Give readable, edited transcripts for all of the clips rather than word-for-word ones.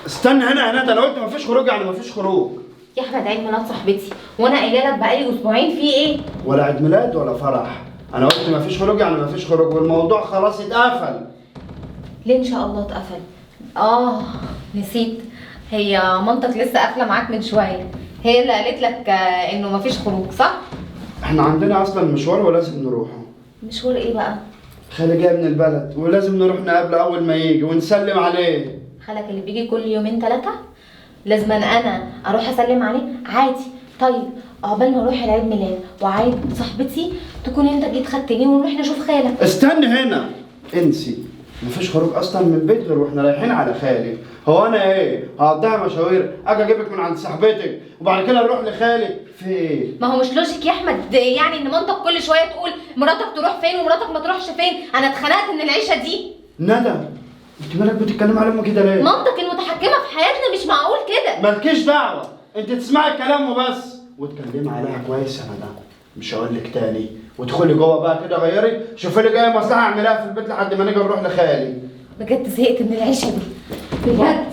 استنى هنا ده انا قلت مفيش خروج يعني مفيش خروج. يا احمد عيد ميلاد صاحبتي وانا قايله لك بقالي اسبوعين في ايه؟ ولا عيد ميلاد ولا فرح. انا قلت مفيش خروج يعني مفيش خروج والموضوع خلاص اتقفل. ليه ان شاء الله اتقفل؟ نسيت. هي مامتك لسه قافله معاك من شويه، هي اللي قالت لك انه مفيش خروج صح؟ احنا عندنا اصلا مشوار ولازم نروحه. مشوار ايه بقى؟ خالي جاي من البلد ولازم نروح نقابله اول ما يجي ونسلم عليه. خالك اللي بيجي كل يومين ثلاثه؟ لازم انا اروح اسلم عليه؟ عادي. طيب عقبال ما اروح العيد ميلاد وعيد صاحبتي تكون انت جيت خدتني ونروح نشوف خالك. استنى هنا، انسي. مفيش خروج اصلا من البيت غير واحنا رايحين على خالي. هو انا ايه هقضيها مشاوير اجي اجيبك من عند صاحبتك وبعد كده نروح لخالك؟ في ايه؟ ما هو مش لوجيك يا احمد، يعني ان مامتك كل شويه تقول مراتك تروح فين ومراتك ما تروحش فين. انا اتخنقت من العيشه دي. ندى انت مالك بتتكلمي على امك كده ليه؟ مامتك المتحكمه في حياتنا، مش معقول كده. مالكيش دعوه، انت تسمعي الكلام وبس وتكلمي عليها كويس يا ندى. مش هقول لك تاني. وادخلي جوه بقى كده غيري شوفي لك اي مصلحه اعملها في البيت لحد ما نيجي نروح لخالي. بجد زهقت من العيشه دي بجد.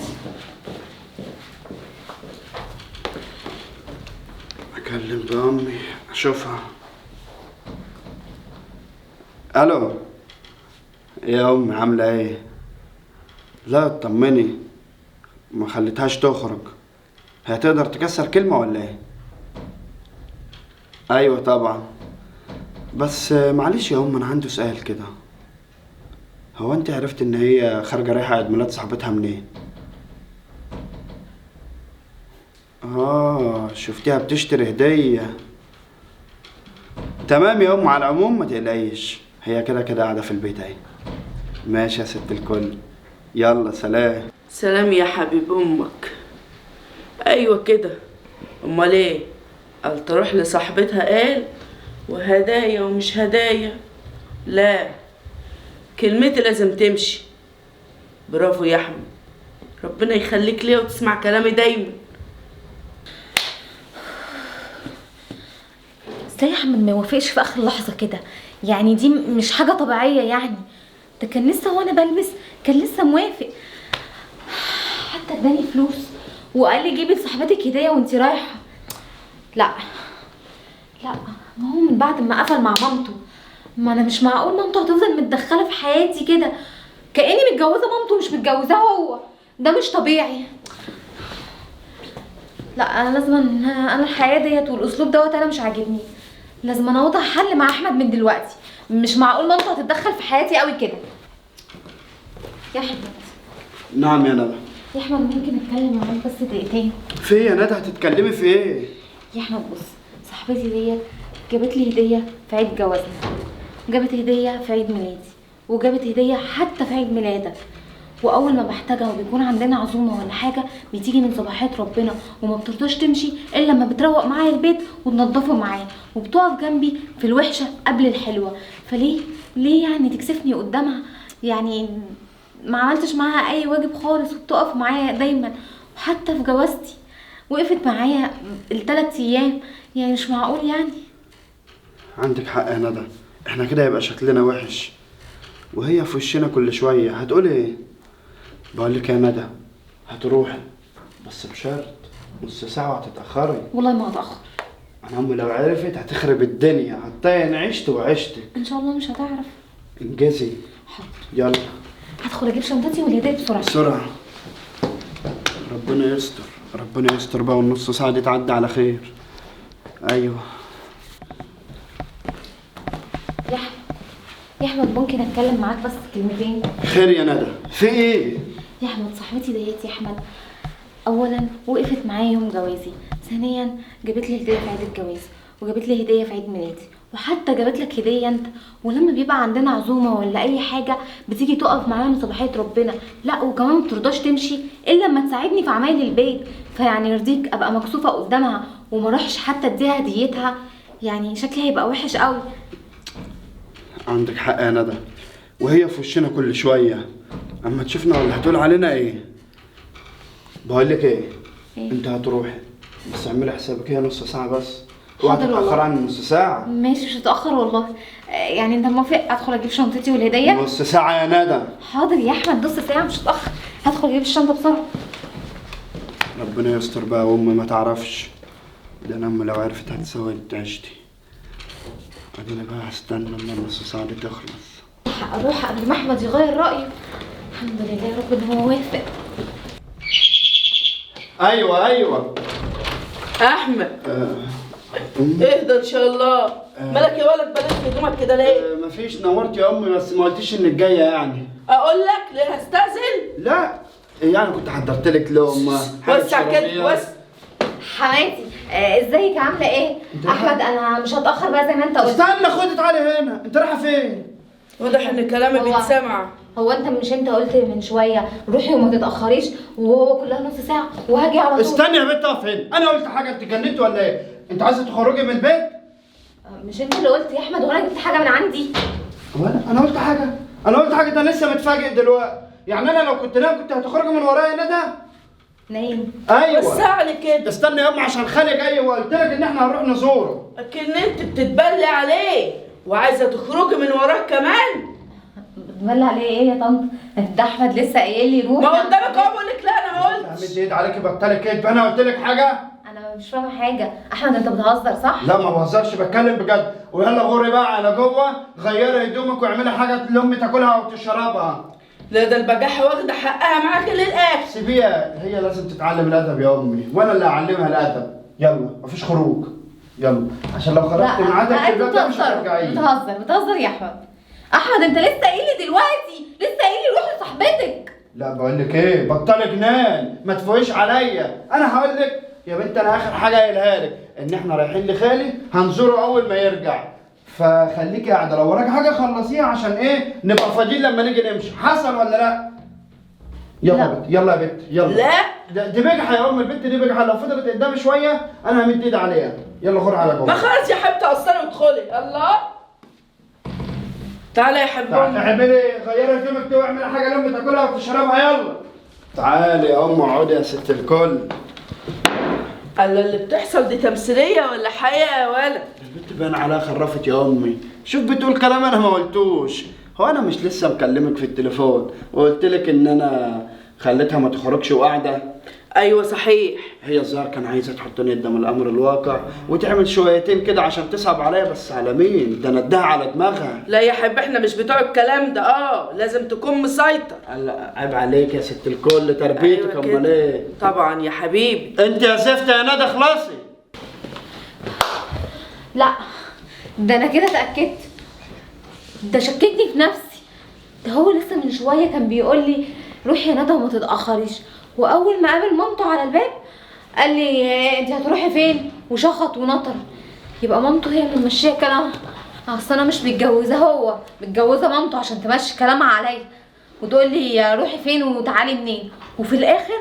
اكلم بامي اشوفها. الو يا امي عامله ايه؟ لا اطمني ما خليتهاش تخرج. هي تقدر تكسر كلمه ولا ايه؟ ايوه طبعا. بس معلش يا ام انا عندي سؤال كده. هو انت عرفت ان هي خارجه رايحه عيد ميلاد صاحبتها منين؟ شفتيها بتشتري هديه. تمام يا ام، على العموم ما تقلقيش، هي كده كده قاعده في البيت اهي. ماشي يا ست الكل، يلا سلام. سلام يا حبيب امك. ايوه كده، امال ايه؟ قال تروح لصاحبتها قال وهدايا ومش هدايا. لا، كلمتي لازم تمشي. برافو يا احمد، ربنا يخليك ليا وتسمع كلامي دايما. ازاي احمد ما يوافقش في اخر لحظه كده؟ يعني دي مش حاجه طبيعيه يعني. ده كان لسه وانا بلبس كان لسه موافق، حتى اداني فلوس وقال لي جيبي لصاحبتك هديه وانتي رايحه. لا ما هو من بعد ما قفل مع مامته. ما انا مش معقول مامته هتفضل متدخله في حياتي كده كاني متجوزه مامته مش متجوزاه هو. ده مش طبيعي. لا انا لازم انا الحياه ديت والاسلوب دوت انا مش عاجبني. لازم انا اوضح حل مع احمد من دلوقتي. مش معقول مامته هتتدخل في حياتي قوي كده. يا احمد. نعم يا ندى. يا احمد ممكن اتكلم معاك بس دقيقتين؟ في ايه يا ندى؟ هتتكلمي في ايه؟ يا احمد بص، صاحبتي ديت جابت لي هديه في عيد جوازنا، وجابت هديه في عيد ميلادي، وجابت هديه حتى في عيد ميلادك. واول ما بحتاجها وبيكون عندنا عزومه ولا حاجه بتيجي من صباحات ربنا وما بترضاش تمشي الا لما بتروق معايا البيت وتنضفه معايا وبتقف جنبي في الوحشه قبل الحلوه. فليه يعني تكسفني قدامها؟ يعني ما عملتش معاها اي واجب خالص وبتقف معايا دايما. وحتى في جوازتي وقفت معايا ال3 ايام. يعني مش معقول يعني. عندك حق يا ندى، احنا كده يبقى شكلنا وحش وهي في وشنا كل شويه. هتقولي ايه؟ بقول لك يا ندى هتروحي بس بشرط نص ساعه وهتتاخري. والله ما هتاخر. انا امي لو عرفت هتخرب الدنيا، هتطين عشت وعشتك. ان شاء الله مش هتعرف. انجزي. حاضر. يلا هدخل اجيب شنطتي والهديه بسرعه. بسرعه. ربنا يستر ربنا يستر بقى والنص ساعه دي تعدي على خير. ايوه يا احمد ممكن اتكلم معاك بس كلمتين؟ خير يا ندى، في ايه؟ يا احمد صاحبتي ديت يا احمد اولا وقفت معايا يوم جوازي، ثانيا جابت لي هديه في عيد الجواز، وجابت لي هديه في عيد ميلادي، وحتى جابت لك هديه انت. ولما بيبقى عندنا عزومه ولا اي حاجه بتيجي تقف معايا من صباحيه ربنا. لا وكمان ما بترضاش تمشي الا لما تساعدني في عمايل البيت. فيعني يرضيك ابقى مكسوفه قدامها وما اروحش حتى اديها هديتها؟ يعني شكلي هيبقى وحش قوي. عندك حق يا ندى، وهي في وشنا كل شويه. اما تشوفنا ولا هتقول علينا ايه؟ بقول لك ايه؟ انت هتروحي بس اعملي حسابك هي نص ساعه بس. اوعى تتاخر عن نص ساعه. ماشي مش هتاخر والله. يعني انت موافق ادخل اجيب شنطتي والهديه؟ نص ساعه يا ندى. حاضر يا احمد نص ساعه مش هتاخر. هدخل اجيب الشنطه بسرعه. ربنا يستر بقى وامي ما تعرفش. ده انا امي لو عرفت هتسود عيشتي. ادينا بقى هستنى اما النص ساعة دي تخلص. اروح قبل ما احمد يغير رايه. الحمد لله يا رب ان هو وافق. ايوه احمد اهدى ان شاء الله. مالك يا ولد بلاش هدومك كده ليه؟ مفيش، نورت يا امي بس ما قلتيش انك جايه يعني. اقول لك ليه هستأذن؟ لا يعني كنت حضرت لك لقمه. وسع كده وسع. حماتي ازيك عامله ايه؟ احمد انا مش هتاخر بقى زي ما انت قلت. استنى خدي تعالي هنا، انت رايحه فين؟ واضح ان كلامي بيتسمع. هو انت قلت من شويه روحي وما تتاخريش وهو كلها نص ساعه وهاجي على طول. استني يا بنت اقف هنا، انا قلت حاجه؟ انت جننت ولا ايه؟ انت عايزه تخرجي من البيت؟ مش انت اللي قلت يا احمد وانا جبت حاجه من عندي؟ هو انا قلت حاجه؟ ده انا لسه متفاجئ دلوقتي. يعني انا لو كنت نايم كنت هتخرجي من ورايا ندى؟ نايم؟ ايوه وسع لي كده. استني يا ام عشان خالي جاي وقلت لك ان احنا هنروح نزوره. لكن انت بتتبلي عليه وعايزه تخرجي من وراه كمان. بتبلع عليه ايه يا طنط؟ ده احمد لسه قايل لي روح. ما قدامك اهو بقول لك لا انا ما قلتش. مد ايد عليكي بطلي كدب، انا قلت لك حاجه؟ انا مش فاهمه حاجه. احمد انت بتهزر صح؟ لا ما بهزرش، بتكلم بجد. ويلا غوري بقى على جوه، غيري هدومك واعملي حاجه لامي تاكلها او تشربها. لا ده البجاحه واخده حقها معاك للاخر. سيبيها، هي لازم تتعلم الادب يا امي وانا اللي اعلمها الادب. يلا مفيش خروج، يلا عشان لو خرجت معاك في البيت مش هترجعي. بتهزر يا احمد انت لسه قايل لي دلوقتي، روح لصاحبتك. لا بقول لك ايه، بطلي جنان، ما تفوقيش عليا. انا هقول لك يا بنت، انا اخر حاجه قايلها لك ان احنا رايحين لخالي هنزوره اول ما يرجع، فخليكي قاعده. لو وراك حاجه خلصيها عشان ايه نبقى فاضيين لما نيجي نمشي. حصل ولا لا؟ يلا يا بنت، يلا يا بنت، يلا. لا دي بجحه يا ام البنت، دي بجحه. لو فضلت قدامي شويه انا همد ايدي عليها. يلا غور على جوه. ما خلاص يا حبيبتي قصري وادخلي. الله تعالى يا حبيبي. اعملي غيري هدومك دي واعملي حاجه لامي تاكلها وتشربها. يلا تعالي يا ام، اقعدي يا ست الكل. الله اللي بتحصل دي تمثيليه ولا حقيقه يا ولد؟ البنت باين عليها خرفت يا امي. شوف بتقول كلام انا ما قلتوش. هو انا مش لسه مكلمك في التليفون وقلت لك ان انا خليتها ما تخرجش وقاعده؟ ايوه صحيح. هي الظاهر كان عايزه تحطني قدام الامر الواقع وتعمل شويتين كده عشان تصعب عليا. بس على مين؟ ده انا اديها على دماغها. لا يا حبيبي احنا مش بتوع الكلام ده. لازم تكون مسيطر. عيب عليك يا ست الكل، تربيتك. أيوة امال ايه؟ طبعا يا حبيبي. انت يا زفته يا ندى خلاصي. لا ده انا كده اتاكدت. ده شككني في نفسي. ده هو لسه من شويه كان بيقول لي روحي يا ندى وما تتاخريش، واول ما قابل مامته على الباب قال لي انت هتروحي فين وشخط ونطر. يبقى مامته هي اللي ماشيه كلامها. اصل انا مش متجوزه، هو متجوزه مامته عشان تمشي كلامها عليا وتقول لي روحي فين وتعالي منين، وفي الاخر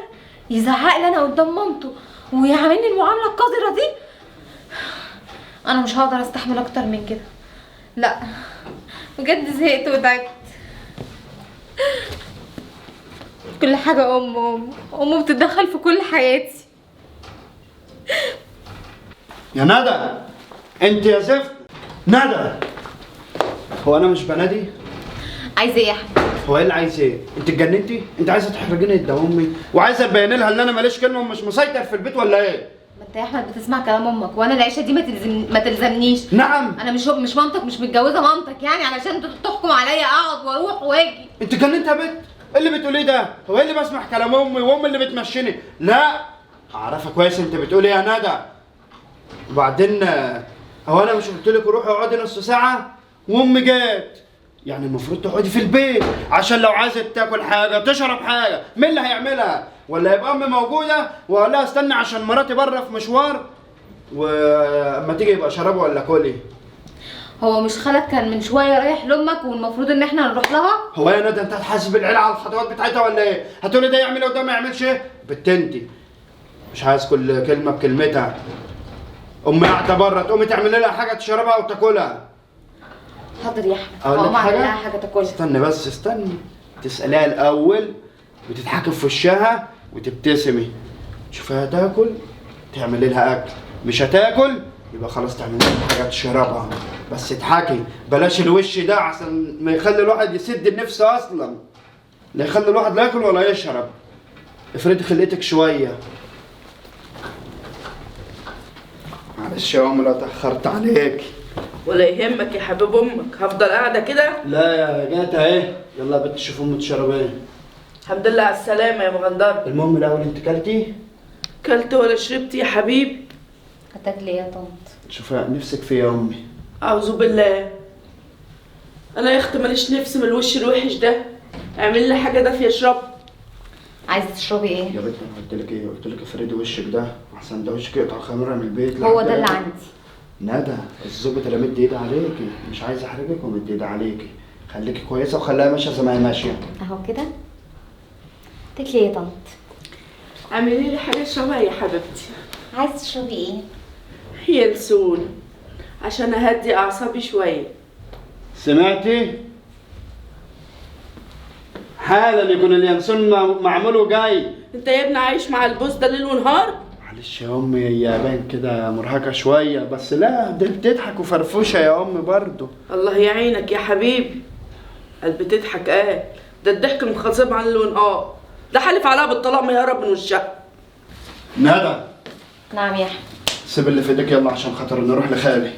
يزعق لي انا قدام مامته ويعاملني المعامله القذره دي. انا مش هقدر استحمل اكتر من كده. لا بجد زهقت وتعبت. كل حاجه امه بتتدخل في كل حياتي. يا ندى انت يا زفت ندى. هو انا مش بنادي؟ عايزه ايه يا احمد؟ هو ايه اللي عايز ايه؟ انت اتجننتي؟ انت عايزه تحرجيني قدام امي وعايزه تبين لها ان انا ماليش كلمه ومش مسيطر في البيت ولا ايه؟ ما انت يا احمد بتسمع كلام امك وانا العيشه دي ما تلزمنيش. نعم. انا مش مامتك، مش متجوزه مامتك يعني علشان تحكم عليا اقعد واروح واجي. انت اتجننت يا بنت؟ ايه اللي بتقوليه ده؟ هو ايه اللي بسمع كلام امي وامي اللي بتمشيني؟ لا اعرفها كويس انت بتقول ايه يا ندى. وبعدين هو انا مش قلت لك روحي اقعدي نص ساعه وامي جت؟ يعني المفروض تقعدي في البيت عشان لو عايزه تاكل حاجه تشرب حاجه مين اللي هيعملها؟ ولا يبقى امي موجوده واقول لها استني عشان مراتي بره في مشوار واما تيجي يبقى شربي ولا كلي؟ هو مش خالك كان من شويه رايح لامك والمفروض ان احنا نروح لها؟ هو يا ندى انت هتحاسب العيله على الخطوات بتاعتها ولا ايه؟ هتقولي ده يعمل وده ما يعملش ايه؟ بنت انت مش عايز كل كلمه بكلمتها. امي قاعده بره تقومي تعملي لها حاجه تشربها وتاكلها. حاضر يا احمد. اقول لك اعمل لها حاجه تاكلها. استني بس استني. تساليها الاول وتضحكي في وشها وتبتسمي. تشوفها تاكل تعملي لها اكل، مش هتاكل يبقى خلاص تعملي لها حاجه تشربها. بس اضحكي، بلاش الوش ده عشان ما يخلي الواحد يسد النفس اصلا. لا يخلي الواحد لا ياكل ولا يشرب. افردي خلقتك شويه. معلش يا أم لو تأخرت عليك. ولا يهمك يا حبيب امك، هفضل قاعده كده. لا يا جات اهي، يلا يا بنت شوف أم تشرب ايه. الحمد لله على السلامه يا مغندر. المهم الأول أنت كلتي؟ كلت ولا شربت يا حبيب؟ هتاكلي ايه يا طنط؟ شوف نفسك في يا أمي. اعوذ بالله. انا يا اختي ماليش نفس من الوش الوحش ده. اعمل لي حاجه دافيه اشرب. عايزه تشربي ايه؟ يا بنت أنا قلت لك إيه؟ قلت لك افردي وشك ده أحسن ده وشك يقطع خمرة من البيت. هو ده اللي عندي. ندى الظابط اللي مد ايدي عليكي، مش عايز احرجك ومد ايدي عليكي. خليكي كويسه وخليها ماشيه زي ما هي ماشيه. اهو كده. تاكلي ايه يا طنط؟ اعملي لي حاجه اشربها يا حبيبتي. عايزه تشربي ايه؟ ينسون عشان اهدي اعصابي شويه. سمعتي؟ حالا يكون اليانسون معمول وجاي. انت يا ابني عايش مع البوس ده ليل ونهار؟ معلش يا امي هي باين كده مرهقه شويه، بس لا دي بتضحك وفرفوشه يا امي برضه. الله يعينك يا حبيبي. قلبي تضحك ده الضحك مخصب عن ونقار. ده حلف عليها بالطلاق ما يهرب من وشها. ندى نعم يا احمد. سيب اللي في ايدك يلا عشان خاطر نروح لخالي.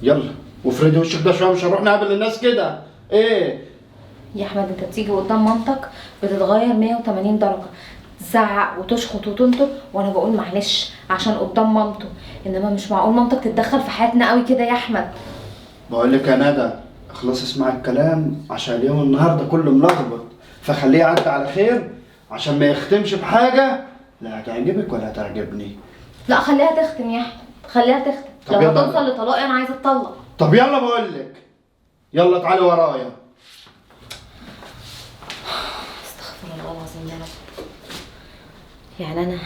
يلا وافردي وشك ده شويه، مش هنروح نقابل الناس كده. ايه يا احمد انت بتيجي قدام مامتك بتتغير 180 درجه، تزعق وتشخط وتنطر، وانا بقول معلش عشان قدام مامته، انما مش معقول مامتك تتدخل في حياتنا قوي كده يا احمد. بقول لك يا ندى خلاص اسمع الكلام عشان اليوم النهارده كله ملخبط، فخليه يعدي على خير عشان ما يختمش بحاجه لا هتعجبك ولا هتعجبني. لا خليها تختم يا احمد، خليها تختم. طب لو يلا. هتوصل لطلاقي انا عايزه اتطلق. طب يلا بقول لك، يلا تعالي ورايا. استغفر الله العظيم يا رب. يعني انا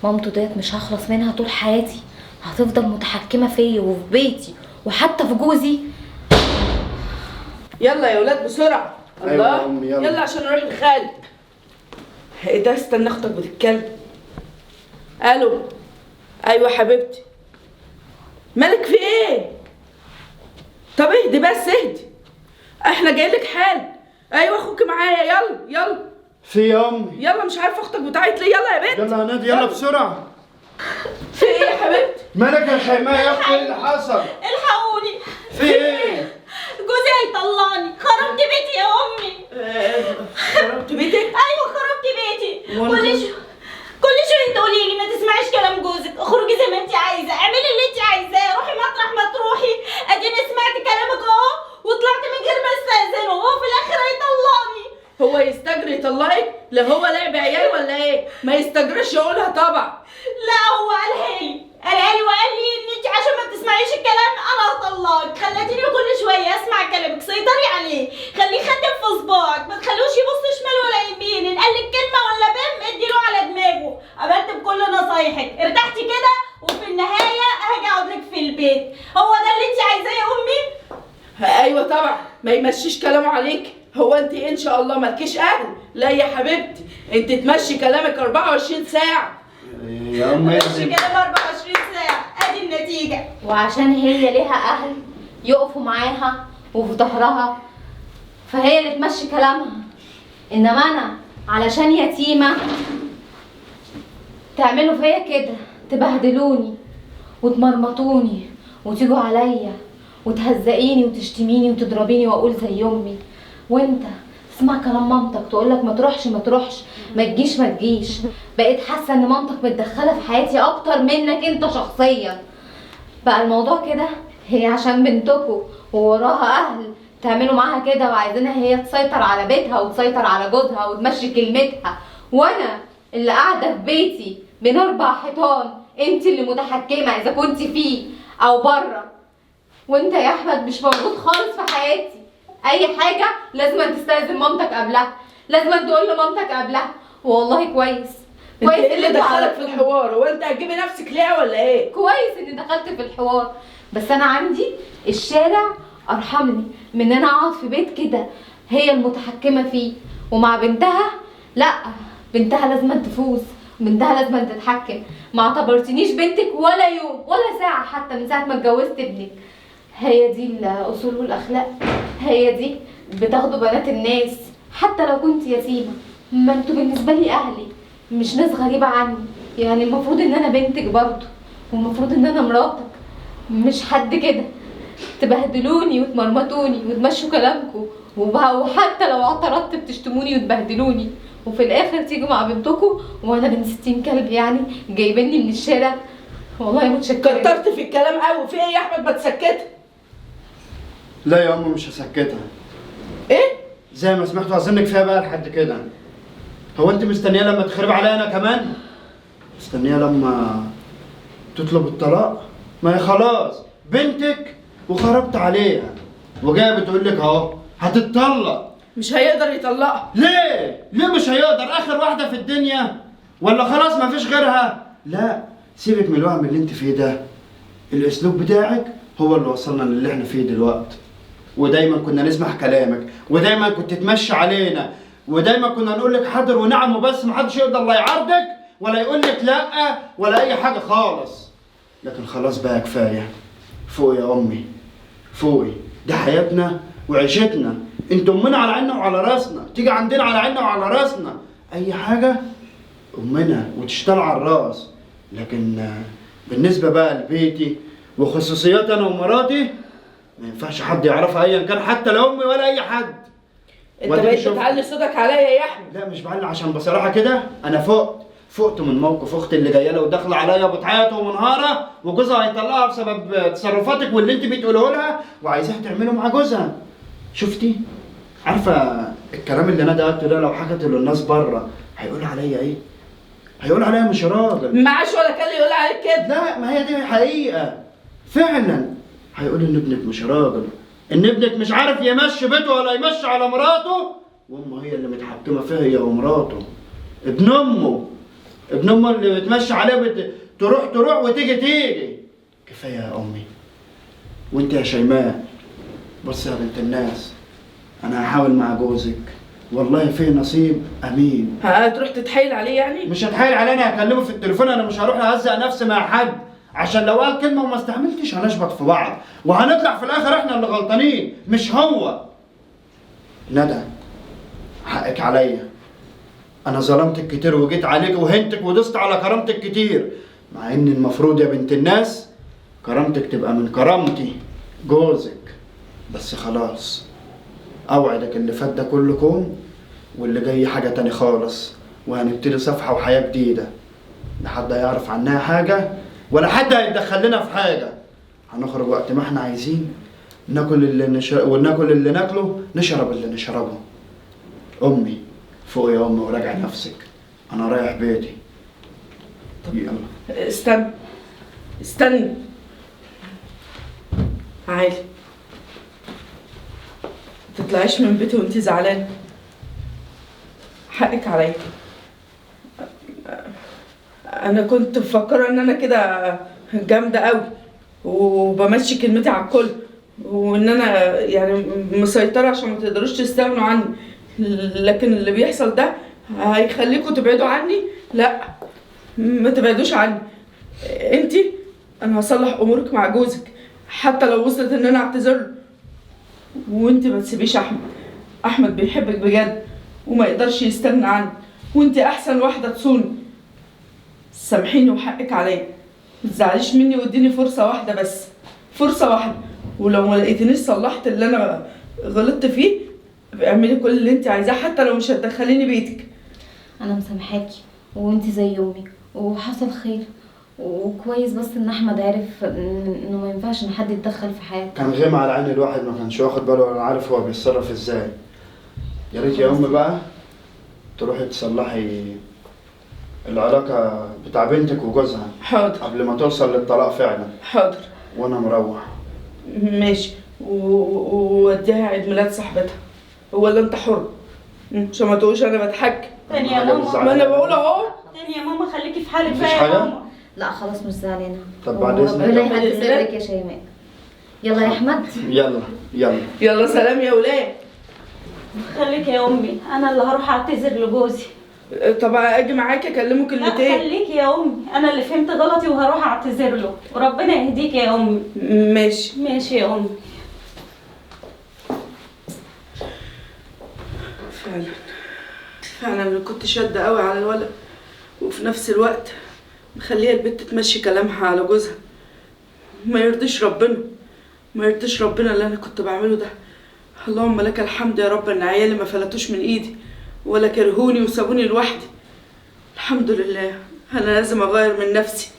مامته ديت مش هخلص منها طول حياتي، هتفضل متحكمه فيا وفي بيتي وحتى في جوزي. يلا يا ولاد بسرعه. أيوة الله يا أمي، يلا. يلا عشان نروح لخالد. ايه ده؟ استنى اختك بتتكلم. الو. ايوه حبيبتي. مالك في ايه؟ طب اهدي بس اهدي. احنا جاي لك حال. ايوه اخوك معايا. يلا يلا في يا امي. يلا. مش عارفه اختك بتعيط ليه. يلا يا بنت. يلا يا نادي يلا بسرعه. في ايه يا حبيبتي؟ مالك يا شيماء يا اختي؟ ايه اللي حصل؟ الحقوني، في ايه؟ جوزي هيطلقني، خربت بيتي يا امي. خربت بيتك؟ ايوه خربت بيتي. والله. كل شويه تقولي لي ما تسمعيش كلام جوزك، اخرجي زي ما انت عايزه، اعملي اللي انت عايزاه، روحي مطرح ما تروحي. اديني سمعت كلامك اهو وطلعت من غير ما استاذنه، وهو في الاخر هيطلقني. هو يستجري يطلقك؟ لا هو لعب عيال ولا ايه؟ ما يستجرش يقولها طبعا. لا هو قالها لي وقال لي ان انت عشان ما بتسمعيش الكلام انا هطلقك. خلتيني كل شويه اسمع كلامك، سيطري عليه، خليه خدم في صباعك، ما تخلوش يبص شمال ولا يمين، ان قال لك كلمه ولا بم اديله على دماغه. قبلت بكل نصايحك، ارتحتي كده، وفي النهايه هاجي اقعد لك في البيت. هو ده اللي انت عايزاه يا امي؟ ايوه طبعا، ما يمشيش كلامه عليك. هو انت ان شاء الله مالكيش اهل؟ لا يا حبيبتي، انت تمشي كلامك 24 ساعه. يا امي مش كلام 24 ساعه، ادي النتيجه. وعشان هي ليها اهل يقفوا معاها وفي ظهرها فهي اللي تمشي كلامها، انما انا علشان يتيمه تعملوا فيا كده، تبهدلوني وتمرمطوني وتيجوا عليا وتهزقيني وتشتميني وتضربيني واقول زي امي، وانت تسمع كلام مامتك تقولك ما تروحش ما تروحش، ما تجيش ما تجيش. بقيت حاسه ان مامتك متدخله في حياتي اكتر منك انت شخصيا. بقى الموضوع كده هي عشان بنتكوا ووراها اهل تعملوا معاها كده وعايزينها هي تسيطر على بيتها وتسيطر على جوزها وتمشي كلمتها، وانا اللي قاعده في بيتي بين 4 حيطان انت اللي متحكمه اذا كنت فيه او بره. وانت يا احمد مش موجود خالص في حياتي، اي حاجه لازم تستاذن مامتك قبلها، لازم تقول لمامتك قبلها. والله كويس انت ايه اللي انت دخلك في الحوار؟ هو انت هتجيبي نفسك ليه ولا ايه؟ كويس اني دخلت في الحوار، بس انا عندي الشارع ارحمني من ان انا اقعد في بيت كده هي المتحكمه فيه، ومع بنتها لا، بنتها لازم تفوز، بنتها لازم تتحكم. ما اعتبرتنيش بنتك ولا يوم ولا ساعه حتى من ساعه ما اتجوزت ابنك. هي دي الاصول والاخلاق، هي دي بتاخدوا بنات الناس حتى لو كنت يتيمه. ما انتوا بالنسبه لي اهلي، مش ناس غريبه عني، يعني المفروض ان انا بنتك برضه، والمفروض ان انا مراتك مش حد كده تبهدلوني وتمرمطوني وتمشوا كلامكم وحتى لو اعترضت بتشتموني وتبهدلوني، وفي الاخر تيجوا مع بنتكم وانا بنت 60 كلب يعني جايبيني من الشارع. والله متشكره. كترت في الكلام قوي. في ايه يا احمد؟ ما تسكتها. لا يا أم مش هسكتها. ايه؟ زي ما سمعتوا أظنك فيها بقى لحد كده. هو أنت مستنية لما تخرب عليا أنا كمان؟ مستنية لما تطلب الطلاق؟ ما هي خلاص بنتك وخربت عليها وجايه بتقول لك اهو هتتطلق. مش هيقدر يطلقها. ليه؟ ليه مش هيقدر؟ اخر واحده في الدنيا ولا خلاص ما فيش غيرها؟ لا سيبك من الوهم اللي انت فيه ده. الاسلوب بتاعك هو اللي وصلنا للي احنا فيه دلوقتي، ودايما كنا نسمع كلامك، ودايما كنت تمشي علينا، ودايما كنا نقول لك حاضر ونعم وبس، محدش يقدر لا يعارضك ولا يقول لك لا ولا اي حاجه خالص. لكن خلاص بقى كفايه. فوقي يا امي فوقي، دي حياتنا وعيشتنا. انت امنا على عيننا وعلى راسنا، تيجي عندنا على عيننا وعلى راسنا، اي حاجه امنا وتشتغل على الراس. لكن بالنسبه بقى لبيتي وخصوصياتي انا ومراتي ما ينفعش حد يعرفها ايا كان، حتى لا امي ولا اي حد. انت بقيت بتعلي صوتك عليا يا احمد. لا مش بعلي، عشان بصراحه كده انا فقت من موقف اختي اللي جايه لها وداخله عليا بتعيط ومنهاره وجوزها هيطلقها بسبب تصرفاتك واللي انت بتقوله لها وعايزاها تعمله مع جوزها. شفتي؟ عارفه الكلام اللي انا قلته ده لو حكته للناس بره هيقول عليا ايه؟ هيقول عليا مش راجل. معاش ولا كان يقول عليك كده. لا ما هي دي حقيقه فعلا. هيقول ان ابنك مش راجل، ان ابنك مش عارف يمشي بيته ولا يمشي على مراته، وامه هي اللي متحكمه فيه هي ومراته. ابن امه اللي بتمشي عليه تروح وتيجي. كفايه يا امي. وانت يا شيماء بصي يا بنت الناس، انا هحاول مع جوزك والله في نصيب امين. هتروح تتحايل عليه يعني؟ مش هتحايل عليه، انا هكلمه في التليفون، انا مش هروح اهزق نفسي مع حد عشان لو قال كلمه وما استحملتش هنشبط في بعض وهنطلع في الاخر احنا اللي غلطانين مش هو. ندى حقك عليا، انا ظلمتك كتير وجيت عليك وهنتك ودست على كرامتك كتير، مع ان المفروض يا بنت الناس كرامتك تبقى من كرامتي جوزك. بس خلاص اوعدك اللي فات ده كله كوم واللي جاي حاجه تاني خالص، وهنبتدي صفحه وحياه جديده. لا حد هيعرف عنها حاجه ولا حد هيتدخل لنا في حاجه. هنخرج وقت ما احنا عايزين، ناكل اللي ناكله، نشرب اللي نشربه. امي فوق يا امي وراجع نفسك، انا رايح بيتي. يلا استني عالي، ما تطلعيش من بيتي وانتي زعلانه. حقك عليا. انا كنت مفكره ان انا كده جامده قوي وبمشي كلمتي على الكل، وان انا يعني مسيطره عشان ما تقدروش تستغنوا عني، لكن اللي بيحصل ده هيخليكم تبعدوا عني. لا ما تبعدوش عني. انا هصلح امورك مع جوزك حتى لو وصلت ان انا اعتذر له. وانت ما تسيبيش احمد بيحبك بجد وما يقدرش يستغنى عنك، وانت احسن واحده تصوني. سامحيني وحقك عليا، ما تزعليش مني واديني فرصه واحده بس، فرصه واحده، ولو ما لقيتنيش صلحت اللي انا غلطت فيه اعملي كل اللي انت عايزاه حتى لو مش هتدخليني بيتك. انا مسامحاكي وانت زي امي وحصل خير، وكويس بس ان احمد عرف انه ما ينفعش ان حد يتدخل في حياته. كان غيم على عين الواحد ما كانش واخد باله ولا عارف هو بيتصرف ازاي. يا ريت يا ام بقى تروحي تصلحي العلاقه بتاع بنتك وجوزها. حاضر. قبل ما توصل للطلاق فعلا. حاضر. وانا مروح. ماشي. ووديها عيد ميلاد صاحبتها، هو اللي انت حر عشان ما تقولش انا بتحكم. تاني يا ماما، ما انا بقول اهو. تاني يا ماما خليكي في حالك مفيش بقى يا حاجة؟ ماما. لا خلاص مش زعلانه. طب بعد اذنك. ربنا يهدي سرك يا شيماء. يلا يا احمد. يلا سلام يا ولاد. خليكي يا امي، انا اللي هروح اعتذر لجوزي. طب اجي معاكي اكلمه لا كلمتين؟ خليكي يا امي، انا اللي فهمت غلطي وهروح اعتذر له، وربنا يهديك يا امي. ماشي يا امي. فعلا انا كنت شاده قوي على الولد، وفي نفس الوقت مخليها البت تمشي كلامها على جوزها. ما يرضيش ربنا، ما يرضيش ربنا اللي انا كنت بعمله ده. اللهم لك الحمد يا رب ان عيالي ما فلتوش من ايدي ولا كرهوني وسابوني لوحدي. الحمد لله. انا لازم اغير من نفسي.